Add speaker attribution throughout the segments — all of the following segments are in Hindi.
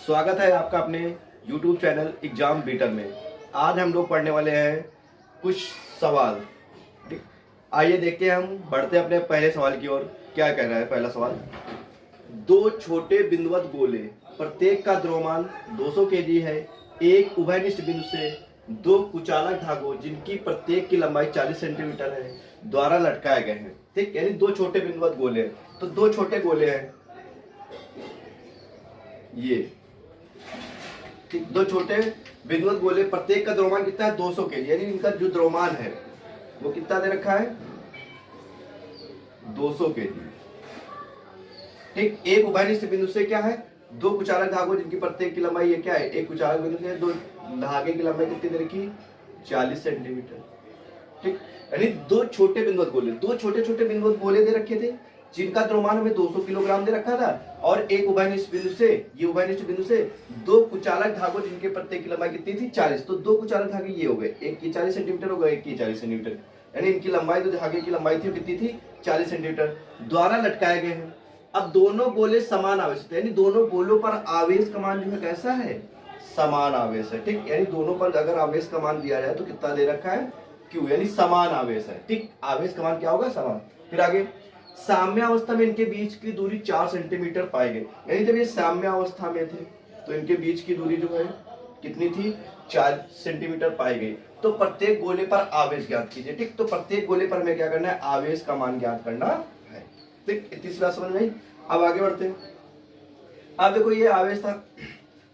Speaker 1: स्वागत है आपका अपने YouTube चैनल एग्जाम बीटर में। आज हम लोग पढ़ने वाले हैं कुछ सवाल। ठीक, आइए देखते हैं, हम बढ़ते हैं अपने पहले सवाल की ओर। क्या कह रहा है पहला सवाल? दो छोटे बिंदुवत गोले, प्रत्येक का द्रव्यमान 200 केजी है, एक उभयनिष्ठ बिंदु से दो कुचालक धागों जिनकी प्रत्येक की लंबाई 40 सेंटीमीटर है द्वारा लटकाए गए हैं। ठीक, यानी दो छोटे बिंदुवत गोले हैं। तो दो छोटे गोले हैं ये, ठीक, दो छोटे बिंदुवत गोले, प्रत्येक का द्रव्यमान कितना है? 200 केजी। यानी इनका जो द्रव्यमान है वो कितना दे रखा है? 200 केजी। ठीक, एक उभयनिष्ठ बिंदु से क्या है? दो कुचालक धागों जिनकी प्रत्येक की लंबाई है क्या है? एक कुचालक बिंदु से दो धागे की लंबाई कितनी दे रखी? 40 सेंटीमीटर। ठीक, यानी दो छोटे बिंदुवत गोले, दो छोटे छोटे बिंदुवत गोले दे रखे थे जिनका द्रव्यमान हमें 200 किलोग्राम दे रखा था, और एक उभयनिष्ठ बिंदु से, ये उभयनिष्ठ बिंदु से दो कुचालक धागों जिनके प्रत्येक की लंबाई कितनी थी? 40। तो दो कुचालक धागे ये हो गए, एक की 40 सेंटीमीटर हो गए, एक की 40 सेंटीमीटर, यानी इनकी लंबाई, तो धागे की लंबाई थी कितनी थी? 40 सेंटीमीटर द्वारा लटकाए गए हैं। अब दोनों गोले समान आवेश, यानी दोनों गोलों पर आवेश का मान जो है कैसा है? समान आवेश है। ठीक, यानी दोनों पर अगर आवेश का मान दिया जाए तो कितना दे रखा है? क्यू, यानी समान आवेश है। ठीक, आवेश का मान क्या होगा? समान। फिर आगे, साम्य अवस्था में इनके बीच की दूरी 4 सेंटीमीटर पाई गई। यानी जब ये साम्य अवस्था में थे तो इनके बीच की दूरी जो है कितनी थी? 4 सेंटीमीटर पाई गई। तो प्रत्येक गोले पर आवेश ज्ञात कीजिए। ठीक, तो प्रत्येक गोले पर हमें क्या करना है? आवेश का मान ज्ञात करना है। ठीक, इतनी बात समझ में आई। अब आगे बढ़ते हैं। अब देखो, ये आवेश था,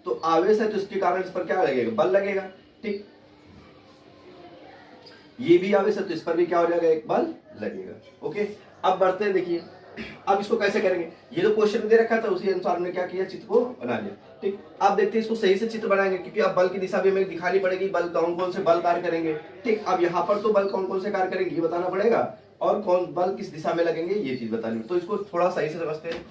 Speaker 1: तो आवेश है तो इसके कारण इस पर क्या लगेगा? बल लगेगा। ठीक, ये भी आवेश है तो इस पर भी क्या हो जाएगा? एक बल लगेगा। ओके, अब बढ़ते हैं। देखिए अब इसको कैसे करेंगे? ये तो क्वेश्चन दे रखा था, उसी अनुसार हमने क्या किया? चित्र को बना लिया। ठीक, अब देखते हैं इसको सही से चित्र बनाएंगे, क्योंकि अब बल की दिशा भी हमें दिखानी पड़ेगी। बल कौन कौन से बल कार्य करेंगे। ठीक, अब यहाँ पर तो बल कौन कौन से कार्य करेंगे ये बताना पड़ेगा, और कौन बल किस दिशा में लगेंगे ये चीज बतानी। तो इसको थोड़ा सही से समझते हैं।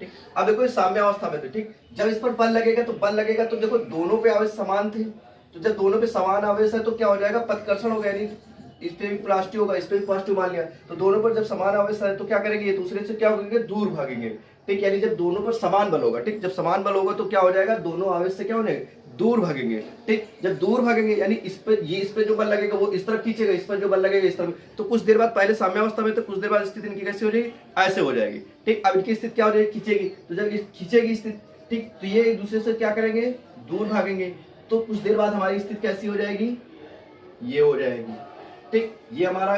Speaker 1: ठीक, अब देखो इस साम्य अवस्था में थे। ठीक, जब इस पर बल लगेगा तो बल लगेगा, तो देखो दोनों पे आवेश समान थे, तो जब दोनों पे समान आवेश है तो क्या हो जाएगा? पथकर्षण हो गया, यानी इस पे भी पॉजिटिव होगा, इस पे भी पॉजिटिव मान लिया, तो दोनों पर जब समान आवेश है तो क्या करेंगे? ये दूसरे से क्या होंगे? दूर भागेंगे। ठीक, यानी जब दोनों पर समान बल होगा, ठीक, जब समान बल होगा तो क्या हो जाएगा? दोनों आवेश से क्या होने? दूर भागेंगे। ठीक, जब दूर भागेंगे यानी इस पे जो बल लगेगा वो इस तरफ खींचेगा, इस पर जो बल लगेगा इस तरफ। तो कुछ देर बाद, पहले साम्यावस्था में तो कुछ देर बाद स्थिति इनकी कैसे हो जाएगी? ऐसे हो जाएगी। ठीक, अब इनकी स्थिति क्या हो जाएगी? खींचेगी। तो जब खींचेगी स्थिति, ठीक, तो ये एक दूसरे से क्या करेंगे? दूर भागेंगे। तो कुछ देर बाद हमारी स्थिति कैसी हो जाएगी? ये हो जाएगी। ठीक, ये हमारा,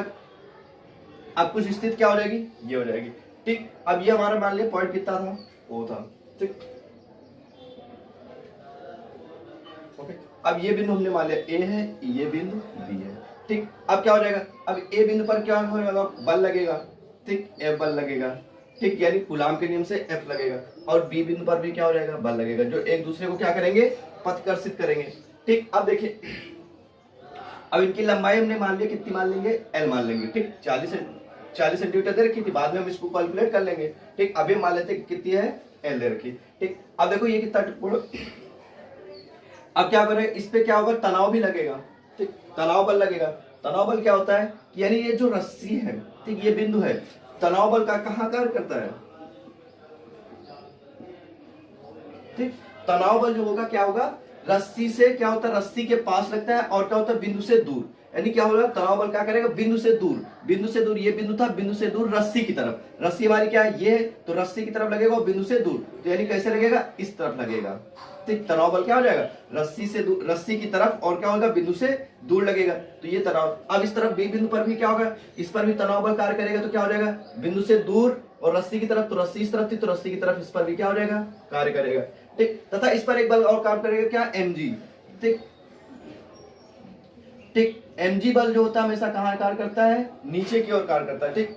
Speaker 1: अब कुछ स्थिति क्या हो जाएगी? ये हो जाएगी। ठीक, अब ये हमारा मान लिया पॉइंट कितना था? वो था। ठीक, ओके, अब ये बिंदु हमने मान लिया ए है, ये बिंदु बी है। ठीक, अब क्या हो जाएगा? अब ए बिंदु पर क्या होगा? बल लगेगा। ठीक, एफ बल लगेगा। ठीक, यानी कूलाम के नियम से एफ लगेगा, और बी बिंदु पर भी क्या हो जाएगा? बल लगेगा, जो एक दूसरे को क्या करेंगे? पथकर्षित करेंगे। ठीक, अब देखिए, अब इनकी लंबाई हमने मान लिया, कितनी मान लेंगे? एल मान लेंगे। ठीक, 40 सेंटीमीटर दे रखी थी, बाद में हम इसको कैलकुलेट कर लेंगे। ठीक, अभी मान लेते हैं कितनी है? एल दे रखी। ठीक, अब देखो ये कितना टुकड़ा, अब क्या करें? इस पे क्या होगा? तनाव भी लगेगा। ठीक, तनाव बल लगेगा। तनाव बल क्या होता है? यानी ये जो रस्सी है, ठीक, ये बिंदु है, तनाव बल का कहाँ कार्य करता है? ठीक, तनाव बल जो होगा क्या होगा? रस्सी से क्या होता है? रस्सी के पास लगता है, और क्या होता है? बिंदु से दूर। यानी क्या होगा? तनाव बल क्या करेगा? बिंदु से दूर, बिंदु से दूर, ये बिंदु था, बिंदु से दूर रस्सी की तरफ। रस्सी हमारी क्या है? ये, तो रस्सी की तरफ लगेगा और बिंदु से दूर, तो यानी कैसे लगेगा? इस तरफ लगेगा। ठीक, तनाव बल क्या हो जाएगा? रस्सी से दूर, रस्सी की तरफ, और क्या होगा? बिंदु से दूर लगेगा, तो ये तनाव। अब इस तरफ बी बिंदु पर भी क्या होगा? इस पर भी तनाव बल कार्य करेगा, तो क्या हो जाएगा? बिंदु से दूर और रस्सी की तरफ, तो रस्सी इस तरफ थी, तो रस्सी की तरफ इस पर भी क्या हो जाएगा? कार्य करेगा। ठीक, तथा इस पर एक बल और काम करेगा, क्या? mg। ठीक, ठीक, mg बल जो होता है हमेशा कहाँ कार्य करता है? नीचे की ओर कार्य करता है। ठीक,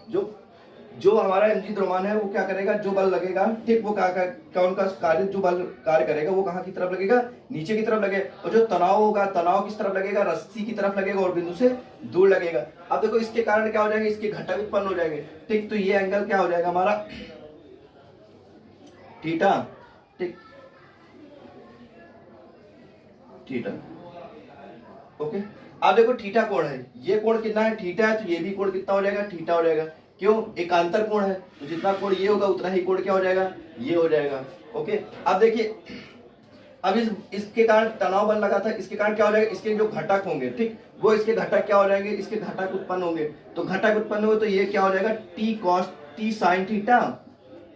Speaker 1: जो हमारा mg द्रव्यमान है वो क्या करेगा? जो बल लगेगा, ठीक, वो कौन का कार्य, जो बल कार्य करेगा वो कहाँ की तरफ लगेगा? नीचे की तरफ लगेगा। और जो तनाव होगा, तनाव किस तरफ लगेगा? रस्सी की तरफ लगेगा और बिंदु से दूर लगेगा। अब देखो इसके कारण क्या हो जाएगा? इसके घटक उत्पन्न हो जाएंगे। ठीक, तो ये एंगल क्या हो जाएगा हमारा? थीटा। ठीक, थीटा। ओके, अब देखो थीटा कोण है, ये कोण कितना है? थीटा है, तो ये भी कोण कितना हो जाएगा? थीटा हो जाएगा। क्यों, एकांतर कोण है, तो जितना कोण ये होगा उतना ही कोण क्या हो जाएगा, ये हो जाएगा। ओके, अब देखिए, अब इसके कारण तनाव बल लगा था, इसके कारण क्या हो जाएगा, इसके जो घटक होंगे, ठीक, वो इसके घटक क्या हो जाएंगे, इसके घटक उत्पन्न होंगे। तो घटक उत्पन्न होंगे तो ये क्या हो जाएगा, T cos T sine theta,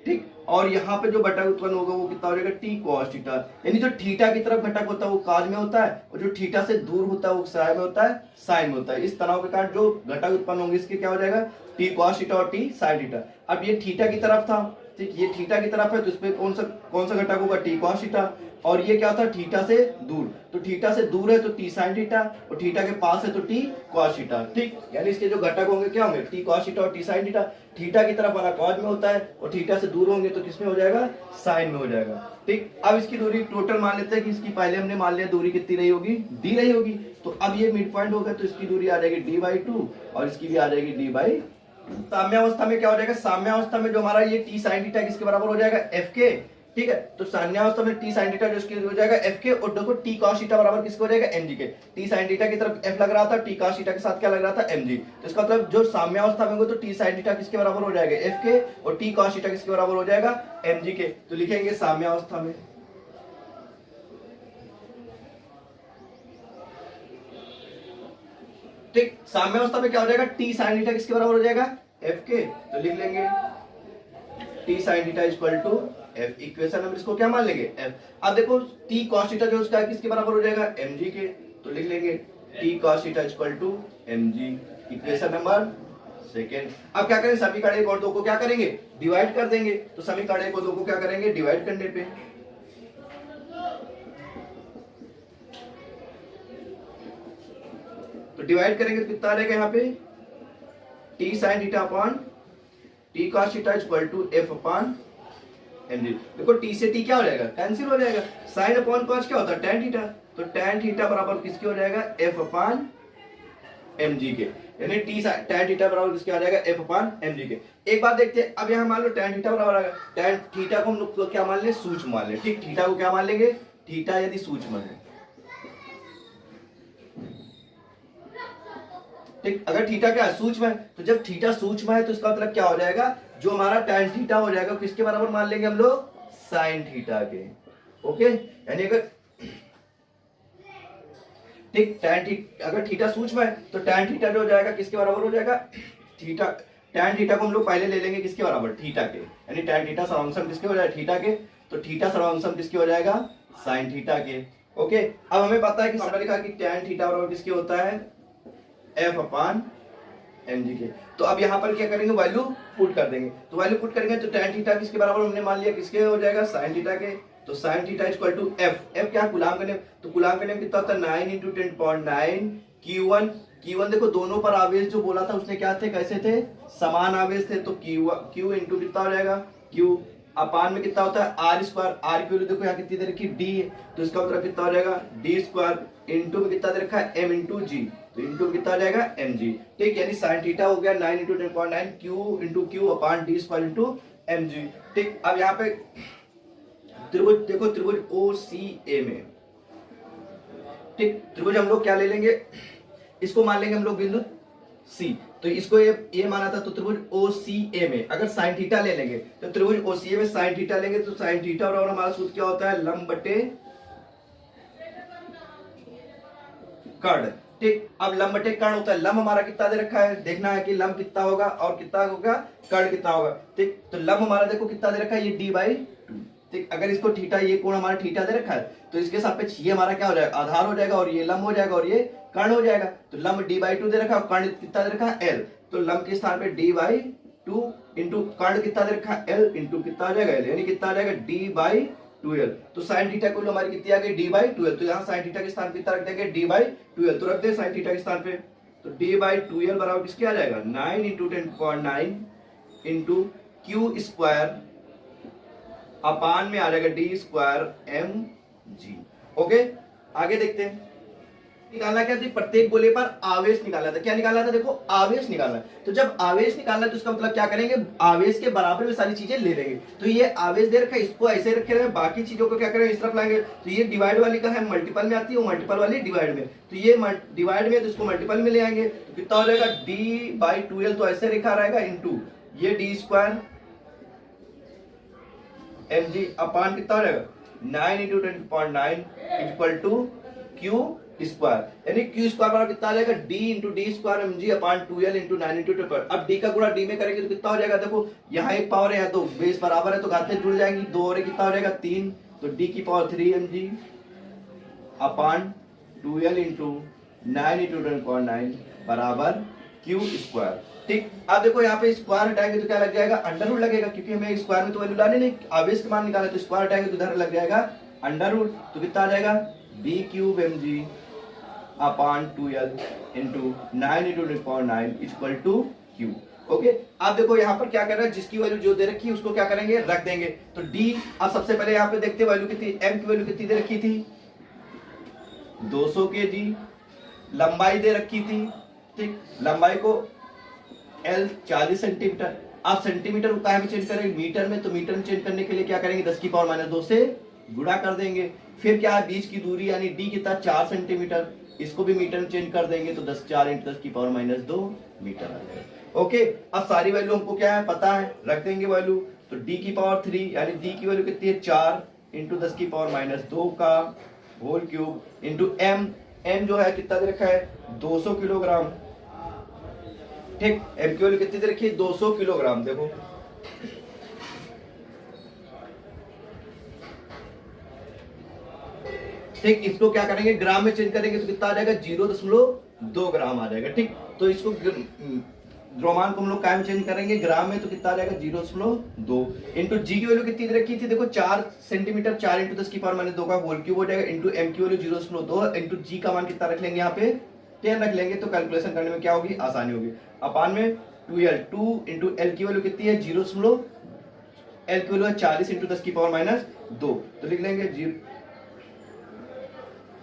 Speaker 1: ठीक, और यहाँ पे जो घटक उत्पन्न होगा वो कितना हो जाएगा, टी कॉस थीटा। यानी जो थीटा की तरफ घटक होता है वो काज में होता है, और जो थीटा से दूर होता है वो साइन में होता है, साइन में होता है। इस तनाव के कारण जो घटक उत्पन्न होंगे इसके क्या हो जाएगा, टी कॉस थीटा और टी साइन थीटा। अब ये थीटा की तरफ था, ठीक, ये थीटा की तरफ है, तो इसमें कौन सा घटक होगा, टी कॉस थीटा, और ये क्या होता है, थीटा से दूर, तो थीटा से दूर है तो टी साइन थीटा, और थीटा के पास है तो टी कॉस थीटा, ठीक। यानी इसके जो घटक होंगे क्या होंगे, टी कॉस थीटा और टी साइन थीटा। थीटा की तरफ वाला कॉस में होता है और थीटा से दूर होंगे तो किसमें हो जाएगा, साइन में हो जाएगा, ठीक। अब इसकी दूरी टोटल मान लेते हैं कि इसकी पहले हमने मान लिया दूरी कितनी रही होगी, डी रही होगी, तो अब ये मिड पॉइंट होगा तो इसकी दूरी आ जाएगी डी बाई टू और इसकी भी आ जाएगी डी बाई। साम्यावस्था में क्या हो जाएगा, साम्यावस्था में जो हमारा ये टी साइन थीटा किसके बराबर हो जाएगा, एफ के, ठीक है। तो साम्यावस्था में टी साइन थीटा जो इसके हो जाएगा एफ के, और देखो टी कॉस थीटा बराबर किसको हो जाएगा, एम जी के। टी साइन थीटा की तरफ एफ लग रहा था, टी कॉस थीटा के साथ क्या लग रहा था, एम जी। तो इसका मतलब जो साम्यावस्था में होगा तो टी साइन थीटा किसके बराबर हो जाएगा, एफ के, और टी कॉस थीटा किसके बराबर हो जाएगा, एम जी के। तो लिखेंगे साम्यावस्था में, ठीक, साम्यावस्था में क्या हो जाएगा, टी साइन थीटा किसके बराबर हो जाएगा, एफ के। तो लिख लेंगे T sine theta equal to F, equation number इसको क्या मान लेंगे, एफ। अब देखो टी कॉस थीटा जो उसका है किसके बराबर हो जाएगा, एम जी के। तो लिख लेंगे T cos theta equal to M G, equation number second. अब क्या करें, समीकरण एक और दो को क्या करेंगे, डिवाइड कर देंगे। तो समीकरण एक और दो को क्या करेंगे, डिवाइड करने पे तो डिवाइड करेंगे तो कितना आ जाएगा यहाँ पे, T sine theta upon T cos theta equal to F upon M G. देखो टी से टी क्या हो जाएगा, कैंसिल हो जाएगा। साइन अपॉन कॉस क्या होता है, tan थीटा, तो tan थीटा बराबर किसके हो जाएगा, एफ अपॉन एम जी के। यानी tan थीटा बराबर किसके आ जाएगा, एफ अपॉन एम जी के। एक बात देखते हैं, अब यहाँ मान लो tan थीटा बराबर आ गया, tan थीटा को हम लोग क्या मान लें, सूक्ष्म मान लें, ठीक। थीटा को क्या मान लेंगे, थीटा यदि सूक्ष्म है, ठीक। अगर थीटा क्या है, सूक्ष्म है, तो जब थीटा सूक्ष्म है तो इसका मतलब क्या हो जाएगा, जो हमारा tan थीटा हो जाएगा किसके बराबर मान लेंगे हम लोग, sin थीटा के। ओके, यानी अगर ठीक अगर थीटा सूक्ष्म है तो tan थीटा जो हो जाएगा किसके बराबर हो जाएगा, थीटा, tan थीटा को हम लोग पहले ले लेंगे किसके बराबर, थीटा के। यानी tan थीटा सर्वांशम किसके हो जाएगा, थीटा के। तो थीटा सर्वांशम किसके हो जाएगा, sin थीटा के। ओके, अब हमें पता है कि हमने लिखा कि tan थीटा बराबर किसके होता है, एफ अपान एम जी के। तो अब यहाँ पर क्या करेंगे, वैल्यू पुट कर देंगे। तो वैल्यू पुट करेंगे तो tan थीटा किसके बराबर हमने मान लिया, किसके हो जाएगा, sin थीटा के। तो sin theta equal to F, F क्या, कूलाम का नियम। तो कूलाम का नियम कितना होता है, 9 × 10⁹ Q1। Q1 देखो दोनों पर आवेश जो बोला था उसने क्या थे, कैसे थे, समान आवेश थे। तो Q इंटू कितना हो जाएगा, Q अपान में कितना होता है, आर स्क्वायर। आर की वैल्यू देखो यहाँ कितनी दे रखी, डी है, तो इसका मतलब कितना हो जाएगा, डी स्क्वायर इंटू में कितना दे रखा है, एम इंटू जी। तो इंटू में कितना आ जाएगा, एम जी, ठीक। यानी साइन थीटा हो गया 9 × 10⁹ Q into Q upon D square into M G, ठीक। अब यहाँ पे त्रिभुज देखो, त्रिभुज ओ सी ए में, ठीक, त्रिभुज हम लोग क्या ले लेंगे, इसको मान लेंगे हम लोग बिंदु सी। तो इसको ये माना था, तो त्रिभुज ओ सी ए में अगर साइन थीटा ले लेंगे तो त्रिभुज ओ सी ए में साइन थीटा लेंगे तो साइन थीटा बराबर हमारा सूत्र क्या होता है, लंब बटे कर्ण, ठीक। अब लंब बटे कर्ण होता है, लंब हमारा कितना दे रखा है, देखना है कि लंब कितना होगा और कितना होगा कर्ण कितना होगा, ठीक। तो लंब हमारा देखो कितना दे रखा है, ये डी बाई टू, ठीक। अगर इसको थीटा, ये कोण हमारा थीटा दे रखा है तो इसके सापेक्ष ये हमारा क्या हो जाएगा, आधार हो जाएगा, और ये लंब हो जाएगा और ये कर्ण हो जाएगा। तो लंब डी बाई टू दे रखा है, कर्ण कितना दे रखा है, एल। तो लंब के स्थान पे डी बाई टू इंटू कर्ण कितना दे रखा है, एल इंटू कितना आ जाएगा, एल, यानी कितना आ जाएगा, डी बाई 12। तो साइन थीटा को हमारी कितनी आ गई, डी बाई 12। तो यहाँ साइन थीटा के स्थान पे कितना रख देंगे, डी बाई 12। तो रख दे साइन थीटा के स्थान पे, तो डी बाई 12 बराबर किसके आ जाएगा, 9 × 10⁹ इंटू क्यू स्क्वायर अपान में आ जाएगा D square M G. Okay, आगे देखते हैं। निकालना क्या था, प्रत्येक गोले पर आवेश निकालना था। क्या निकालना था, देखो आवेश निकालना है। तो जब आवेश निकालना है तो उसका मतलब क्या करेंगे, आवेश के बराबर में सारी चीजें ले लेंगे। तो ये आवेश दे रखा है, इसको ऐसे रखे रहे, बाकी चीजों को क्या करेंगे, इस तरफ लाएंगे। तो ये डिवाइड वाली का है मल्टीपल में आती है, वो मल्टीपल वाली डिवाइड में। तो ये डिवाइड में तो इसको मल्टीपल में ले आएंगे। तो कितना हो जाएगा, d/2l, तो ऐसे लिखा रहेगा इंटू ये d² mg अपान कितना हो जाएगा 9 × 10⁹ इक्वल टू क्यू स्क्वायर, यानी क्यू स्क्वायर बराबर कितना आ जाएगा, d × d² mg upon 2l × 9 × 10। अब d का गुणा d में करेंगे तो कितना हो जाएगा, देखो यहाँ एक पावर है, यहाँ दो, बेस बराबर है तो घातें जुड़ जाएंगी, 2 और कितना हो जाएगा 3, तो d की पावर 3 mg अपान 2l × 9 × 10⁹ बराबर क्यू स्क्वायर। ठीक, अब देखो यहाँ पे स्क्वायर हटाएंगे तो क्या लग जाएगा, अंडर रूट लगेगा, क्योंकि हमें स्क्वायर में तो वैल्यू लानी नहीं, आवेश का मान निकाला, तो स्क्वायर हटाएंगे तो इधर लग जाएगा अंडर रूट। तो कितना आ जाएगा, d³ mg upon 2l × 9 × 10⁹ equal to Q. Okay, अब देखो यहाँ पर क्या कर रहा है, जिसकी वैल्यू जो दे रखी है उसको क्या करेंगे, रख देंगे। तो d, अब सबसे पहले यहाँ पे देखते वैल्यू कितनी, m की वैल्यू कितनी दे रखी थी, 200 kg, लंबाई दे रखी थी। ठीक, लंबाई को L 40 सेंटीमीटर। आप सेंटीमीटर को काहे में चेंज करेंगे, मीटर में, तो मीटर में चेंज करने के लिए क्या करेंगे, 10 की पावर -2 से गुणा कर देंगे। फिर क्या है, बीच की दूरी यानी d कितना 4 सेंटीमीटर, इसको भी मीटर में चेंज कर देंगे तो 4 × 10 की पावर -2 मीटर आ जाएगा। ओके, अब सारी वैल्यू हमको क्या है पता है, रख देंगे वैल्यू। तो d की पावर 3 यानी d की वैल्यू कितनी है, 4 × 10 की पावर -2 का होल क्यूब इंटू m जो है कितना दे रखा है, 200 किलोग्राम। ठीक, m की वैल्यू कितनी दे रखी है, 200 किलोग्राम। देखो ठीक, इसको क्या करेंगे, ग्राम में चेंज करेंगे तो कितना आ जाएगा, 0.2 ग्राम आ जाएगा। ठीक, तो इसको द्रव्यमान को हम लोग क्या में चेंज करेंगे, ग्राम में, तो कितना आ जाएगा 0.2 इंटू जी की वैल्यू कितनी दे रखी थी, देखो 4 सेंटीमीटर, 4 × 10 की पावर -2 का होल क्यूब हो जाएगा, इंटू m की वैल्यू 0.2 इंटू जी का मान कितना रख लेंगे, यहाँ पे 10 रख लेंगे, तो कैलकुलेशन करने में क्या होगी, आसानी होगी। अपान में 2l, 2 इंटू l की वैल्यू कितनी है, l की वैल्यू है 40 × 10 की पावर -2, तो लिख लेंगे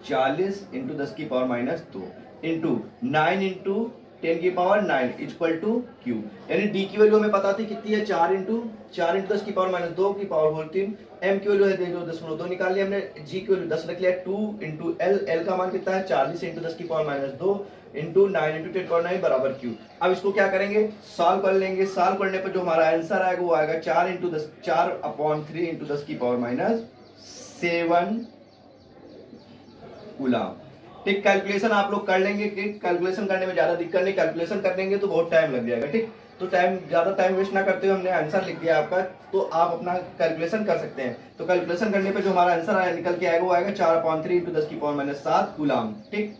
Speaker 1: 40 × 10 की पावर -2 इंटू 9 × 10 की पावर 9 इक्वल टू क्यू, यानी d की वैल्यू हमें पता थी कितनी है, 4 × 10 की पावर -2 की पावर होल 3, m की वैल्यू है 0.2 निकाल लिया हमने, g की वैल्यू 10 रख लिया, 2 इंटू l का मान कितना है, 40 × 10 की पावर -2 इंटू 9 × 10⁹ बराबर क्यू। अब इसको क्या करेंगे, सॉल्व कर लेंगे। सॉल्व करने पर जो हमारा आंसर आएगा वो आएगा 4/3 × 10 की पावर -7 कूलम। ठीक, कैलकुलेशन आप लोग कर लेंगे, कैलकुलेशन करने में ज्यादा दिक्कत नहीं, कैलकुलेशन कर लेंगे तो बहुत टाइम लग जाएगा। ठीक, तो ज्यादा टाइम वेस्ट ना करते हुए हमने आंसर लिख दिया आपका, तो आप अपना कैलकुलेशन कर सकते हैं। तो कैलकुलेशन करने पे जो हमारा आंसर आया निकल के आएगा वो आएगा 4/3 × 10 की पावर -7 कूलम। ठीक,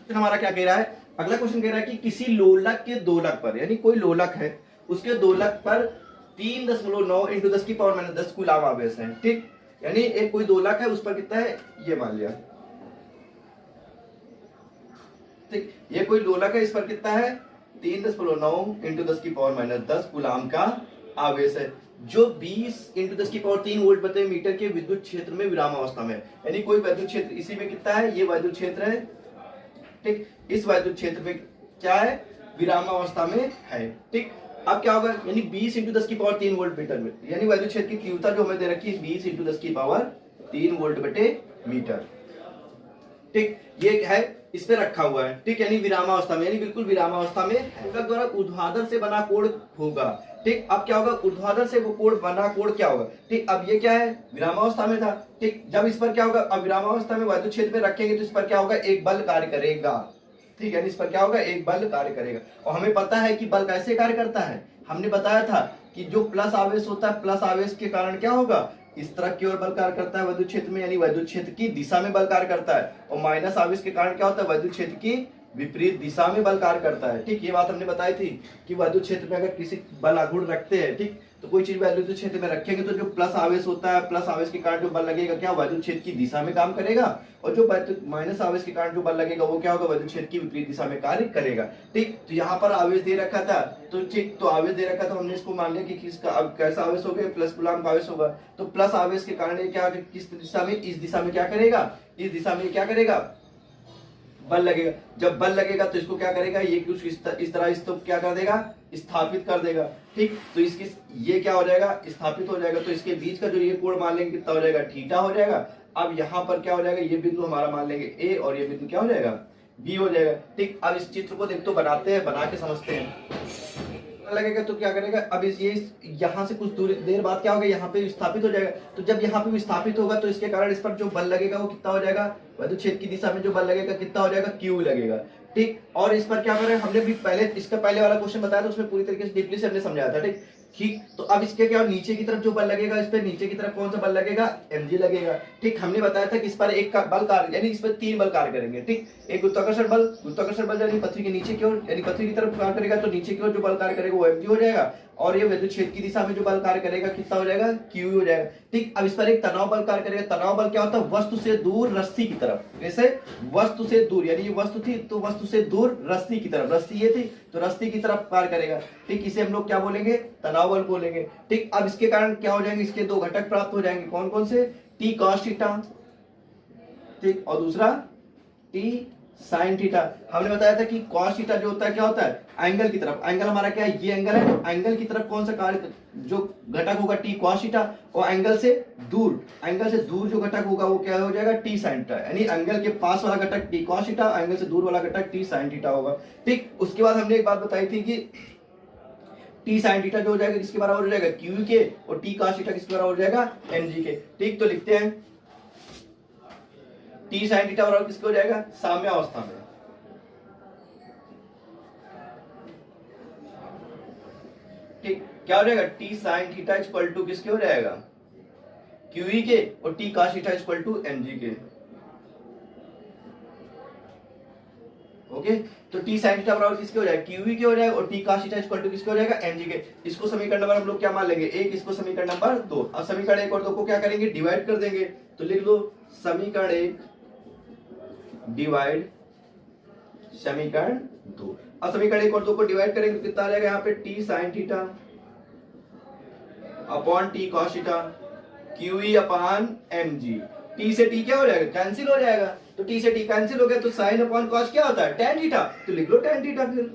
Speaker 1: फिर हमारा क्या कह रहा है, अगला क्वेश्चन कह रहा है कि किसी लोलक के दोलक पर, यानी कोई लोलक है उसके दोलक पर 3.9 × 10 की पावर -10 कूलम आवेश है। ठीक, यानी एक कोई दोलक है उस पर कितना है, ये मान लिया। ठीक, ये कोई दोलक है, इस पर कितना है, 3.9 × 10 की पावर -10 कूलम का आवेश है, जो 20 × 10 की पावर 3 वोल्ट प्रति मीटर के विद्युत क्षेत्र में विरामावस्था में, यानी कोई विद्युत क्षेत्र, इसी में कितना है, ये विद्युत क्षेत्र है। ठीक, इस विद्युत क्षेत्र में क्या है, विरामावस्था में है। ठीक, अब क्या होगा, यानी 20 × 10 की पावर 3 वोल्ट मीटर में, यानी विद्युत क्षेत्र की तीव्रता जो हमें दे रखी है 20 × 10 की पावर 3 वोल्ट बटे मीटर। ठीक, ये है इस पे रखा हुआ है। ठीक, यानी विरामावस्था में, यानी बिल्कुल विरामावस्था में है, द्वारा ऊर्ध्वाधर से बना कोण होगा। ठीक, अब क्या होगा, ऊर्ध्वाधर से वो कोण बना कोण क्या होगा। ठीक, अब ये क्या है, विरामावस्था में था। ठीक, जब इस पर क्या होगा, अब विरामावस्था में विद्युत क्षेत्र में रखेंगे तो इस पर क्या होगा, एक बल कार्य करेगा। ठीक, यानी इस पर क्या होगा, एक बल कार्य करेगा। और हमें पता है कि बल कैसे कार्य करता है, हमने बताया था कि जो प्लस आवेश होता है, प्लस आवेश के कारण क्या होगा, इस तरह की ओर बल कार्य करता है विद्युत क्षेत्र में, यानी विद्युत क्षेत्र की दिशा में बल कार्य करता है। और माइनस आवेश के कारण क्या होता है, विद्युत क्षेत्र की विपरीत दिशा में बल कार्य करता है। ठीक, ये बात हमने बताई थी कि वैद्युत क्षेत्र में अगर किसी बल आघूर्ण रखते हैं, ठीक, तो कोई चीज वैद्युत क्षेत्र में रखेंगे तो जो प्लस आवेश होता है, प्लस आवेश के कारण जो बल लगेगा क्या वैद्युत क्षेत्र की दिशा में काम करेगा, और जो माइनस आवेश के कारण जो बल लगेगा वो क्या होगा, वैद्युत क्षेत्र की विपरीत दिशा में कार्य करेगा। ठीक, तो यहाँ पर आवेश दे रखा था, तो ठीक, तो आवेश दे रखा था, हमने इसको मान लिया कि किसका अब कैसा आवेश हो गया, प्लस कूलम्ब का आवेश होगा। तो प्लस आवेश के कारण ये क्या, किस दिशा में, इस दिशा में क्या करेगा, इस दिशा में क्या करेगा, बल लगेगा। जब बल लगेगा तो इसको क्या करेगा, ये कुछ इस तरह इसको क्या कर देगा, स्थापित कर देगा। ठीक, तो इसकी ये क्या हो जाएगा, स्थापित हो जाएगा। तो इसके बीच का जो ये कोण मान लेंगे कितना हो जाएगा, थीटा हो जाएगा। अब यहाँ पर क्या हो जाएगा, ये बिंदु हमारा मान लेंगे ए, और ये बिंदु क्या हो जाएगा, बी हो जाएगा। ठीक, अब इस चित्र को देख तो बनाते हैं, बना के समझते हैं। लगेगा तो क्या करेगा, अब ये यहाँ से कुछ दूर देर बाद क्या होगा, यहाँ पे विस्थापित हो जाएगा। तो जब यहाँ पे विस्थापित होगा तो इसके कारण इस पर जो बल लगेगा वो कितना हो जाएगा, वैद्युत क्षेत्र की दिशा में जो बल लगेगा कितना हो जाएगा, क्यू लगेगा। ठीक, और इस पर क्या करें, हमने भी पहले इसका पहले वाला क्वेश्चन बताया था, उसमें पूरी तरीके से डीपली से हमने समझाया था। ठीक ठीक, तो अब इसके क्या, नीचे की तरफ जो बल लगेगा, इस पे नीचे की तरफ कौन सा बल लगेगा, mg लगेगा। ठीक, हमने बताया था कि इस पर एक का बल कार्य, यानी इस पर 3 बल कार्य करेंगे। ठीक, एक गुरुत्वाकर्षण बल यानी पृथ्वी के नीचे की ओर, यानी पृथ्वी की तरफ कार्य करेगा, तो नीचे की ओर जो बल कार्य करेगा वो mg हो जाएगा, और ये वैद्युत क्षेत्र की दिशा में जो बल कार्य करेगा कितना हो जाएगा, q हो जाएगा। ठीक, अब इस पर एक तनाव बल कार्य करेगा। तनाव बल क्या होता है, वस्तु से दूर रस्सी की तरफ, जैसे वस्तु से दूर, यानी ये वस्तु थी तो वस्तु से दूर रस्सी की तरफ, रस्सी ये थी तो रस्सी की तरफ कार्य करेगा। ठीक, इसे हम लोग क्या बोलेंगे, तनाव बल बोलेंगे। ठीक, अब इसके कारण क्या हो जाएंगे, इसके 2 घटक प्राप्त हो जाएंगे, कौन कौन से, t cos थीटा, ठीक, और दूसरा t sin थीटा। हमने बताया था कि cos थीटा जो होता है क्या होता है, एंगल की तरफ, एंगल हमारा क्या है, ये एंगल है, तो एंगल की तरफ कौन सा कार्य जो घटक होगा t cos थीटा, और एंगल से दूर जो घटक होगा वो क्या हो जाएगा, t sin थीटा, यानी एंगल के पास वाला घटक t cos थीटा, एंगल से दूर वाला घटक t sin थीटा होगा। ठीक, उसके बाद हमने एक बात बताई थी कि t sin थीटा जो हो जाएगा किसके बराबर हो जाएगा, q के, और t cos थीटा किसके बराबर हो जाएगा, mg के। ठीक, तो लिखते हैं t sin थीटा बराबर किसके हो जाएगा, साम्यावस्था में, ठीक, क्या हो जाएगा, t sin theta equal to किसके हो जाएगा, QE के, और t cos theta equal to mg के। ओके, तो t sin थीटा बराबर किसके हो जाएगा, QE के हो जाएगा, और t cos theta equal to किसके हो जाएगा, mg के। इसको समीकरण नंबर हम लोग क्या मान लेंगे, 1, इसको समीकरण नंबर 2। अब समीकरण 1 और 2 को क्या करेंगे, डिवाइड कर देंगे। तो लिख लो समीकरण 1 डिवाइड समीकरण 2। अब समीकरण 1 और 2 को डिवाइड करेंगे तो कितना आ जाएगा, यहाँ पे t sin theta upon t cos theta QE upon mg। t से t क्या हो जाएगा, कैंसिल हो जाएगा, तो t से t कैंसिल हो गया, तो sin अपॉन cos क्या होता है, tan थीटा, तो लिख लो tan थीटा, फिर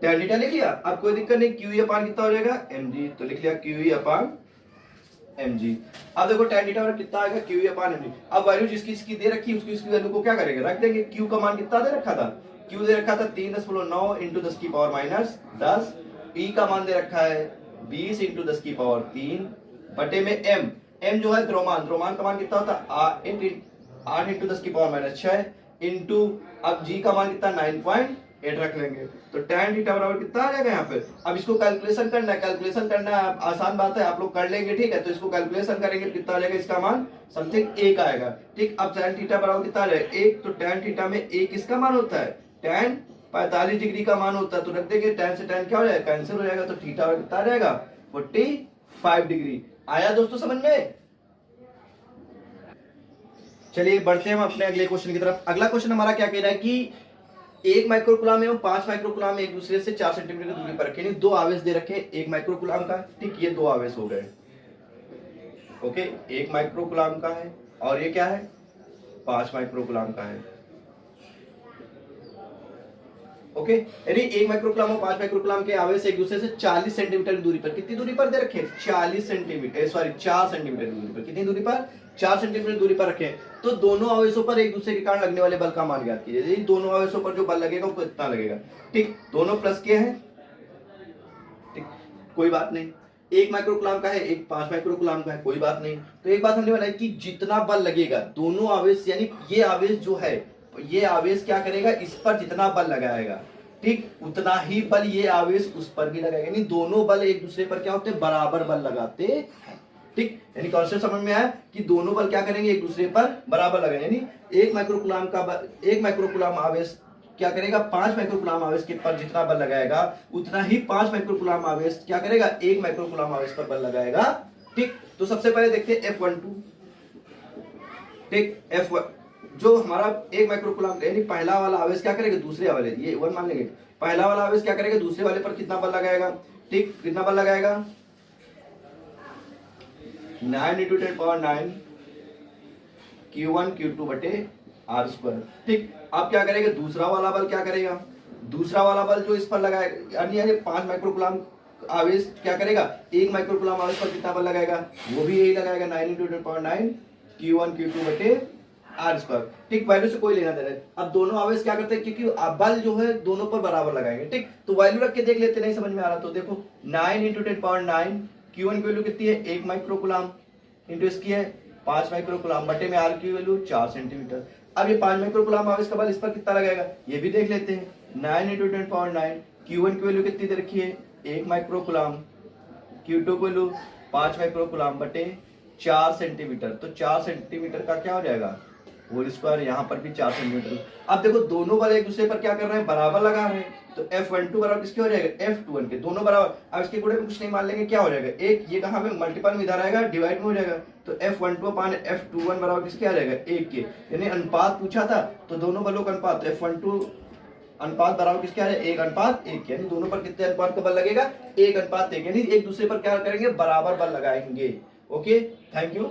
Speaker 1: tan थीटा लिख लिया। अब कोई दिक्कत नहीं, QE अपॉन कितना हो जाएगा, mg, तो लिख लिया QE अपॉन mg। अब देखो tan थीटा कितना आएगा, QE अपॉन mg। अब वैल्यू जिसकी इसकी दे रखी है उसकी इसकी वैल्यू को क्या करेंगे, रख देंगे। q का मान कितना दे रखा था, q दे रखा था 3.9 इंटू 10 की पावर माइनस 10, p का मान दे रखा है 20 इंटू 10 की पावर 3 बटे में m जो है द्रव्यमान का मान कितना होता है 8 इंटू 10 की पावर माइनस 6 इंटू, अब g का मान कितना 9.8 रख लेंगे, तो tan थीटा बराबर कितना आ जाएगा यहाँ पे। अब इसको कैलकुलेशन करना है, आसान बात है, आप लोग कर लेंगे। ठीक है, तो इसको कैलकुलेशन करेंगे कितना आ जाएगा, इसका मान समथिंग 1 आएगा। ठीक, अब tan थीटा बराबर कितना आ जाएगा 1, तो tan थीटा में 1 किसका मान होता है, tan 45 डिग्री का मान होता है, तो रख देंगे tan से tan क्या हो जाएगा, कैंसिल हो जाएगा, तो थीटा कितना आ जाएगा 45 डिग्री। आया दोस्तों समझ में। चलिए बढ़ते हैं हम अपने अगले क्वेश्चन की तरफ। अगला क्वेश्चन हमारा क्या कह रहा है कि 1 माइक्रोकुलाम एवं 5 माइक्रोकुलाम एक दूसरे से 4 सेंटीमीटर की दूरी पर रखे, दो आवेश दे रखे 1 माइक्रोकुलाम का। ठीक, ये 2 आवेश हो गए। ओके, 1 माइक्रोकुलाम का है और ये क्या है 5 माइक्रोकुलाम का है। ओके, यानी 1 माइक्रोकुलाम और 5 माइक्रोकुलाम के आवेश एक दूसरे से 40 सेंटीमीटर की दूरी पर, कितनी दूरी पर दे रखे 40 सेंटीमीटर, सॉरी 4 सेंटीमीटर की दूरी पर, कितनी दूरी पर 4 सेंटीमीटर दूरी पर रखें। तो दोनों आवेशों पर एक दूसरे के कारण लगने वाले बल का मान ज्ञात कीजिए। दोनों आवेशों पर जो बल लगेगा वो कितना लगेगा। ठीक, दोनों प्लस के हैं, ठीक, कोई बात नहीं। 1 माइक्रोकुलाम का है, एक 5 माइक्रोकुलाम का है, कोई बात नहीं। तो एक बात हमने बनाई कि जितना बल लगेगा दोनों आवेश, यानी ये आवेश जो है, ये आवेश क्या करेगा, इस पर जितना बल लगाएगा, ठीक, उतना ही बल ये आवेश उस पर भी लगाएगा। यानी दोनों बल एक दूसरे पर क्या होते हैं, बराबर बल लगाते हैं। ठीक, यानी कॉन्सेप्ट समझ में आया कि दोनों बल क्या करेंगे, एक दूसरे पर बराबर लगाएंगे। यानी 1 माइक्रोकुलाम का 1 माइक्रोकुलाम आवेश क्या करेगा, 5 माइक्रोकुलाम आवेश के पर जितना बल लगाएगा उतना ही 5 माइक्रोकुलाम आवेश क्या करेगा, 1 माइक्रोकुलाम आवेश पर बल लगाएगा। ठीक, तो सबसे पहले देखते हैं F12। ठीक, F1 जो हमारा 1 माइक्रोकुलाम यानी पहला वाला आवेश क्या करेगा, दूसरे वाले, ये 1 मान लेंगे, पहला वाला आवेश क्या करेगा, दूसरे वाले पर कितना बल लगाएगा। ठीक, कितना बल लगाएगा, 9 × 10⁹ Q1 Q2 बटे R²। ठीक, अब क्या करेगा, दूसरा वाला बल क्या करेगा, दूसरा वाला बल जो इस पर लगाएगा यानी 5 माइक्रोकुलाम आवेश क्या करेगा, 1 माइक्रोकुलाम आवेश पर कितना बल लगाएगा, वो भी यही लगाएगा, 9 × 10⁹ Q1 Q2 बटे R²। ठीक, वैल्यू से कोई लेना देना है। अब दोनों आवेश क्या करते हैं, क्योंकि बल जो है दोनों पर बराबर लगाएंगे। ठीक, तो वैल्यू रख के देख लेते, नहीं समझ में आ रहा तो देखो, 9 × 10⁹ Q1 की वैल्यू कितनी है, 1 माइक्रोकुलाम इंटू इसकी है 5 माइक्रोकुलाम बटे में R की वैल्यू 4 सेंटीमीटर। अब ये 5 माइक्रोकुलाम आवेश का बल इस पर कितना लगाएगा, ये भी देख लेते हैं। 9 × 10⁹ Q1 की वैल्यू कितनी दे रखी है, 1 माइक्रोकुलाम, Q2 की वैल्यू 5 माइक्रोकुलाम बटे 4 सेंटीमीटर। तो 4 सेंटीमीटर का क्या हो जाएगा, होल स्क्वायर, यहाँ पर भी 4 सेंटीमीटर। अब देखो दोनों बल एक दूसरे पर क्या कर रहे हैं, बराबर लगा रहे हैं, तो F12 बराबर किसके हो जाएगा, F21 के, दोनों बराबर। अब इसके गुणे में कुछ नहीं मान लेंगे, क्या हो जाएगा, एक ये कहाँ पे मल्टीपल में इधर आएगा, डिवाइड में हो जाएगा, तो F12/F21 बराबर किसके आ जाएगा, 1 के। यानी अनुपात पूछा था तो दोनों बलों का अनुपात, तो F12 अनुपात बराबर किसके आ जाएगा, 1:1, यानी दोनों पर कितने अनुपात का बल लगेगा, 1:1, यानी एक दूसरे पर क्या करेंगे, बराबर बल लगाएंगे। Okay, thank you.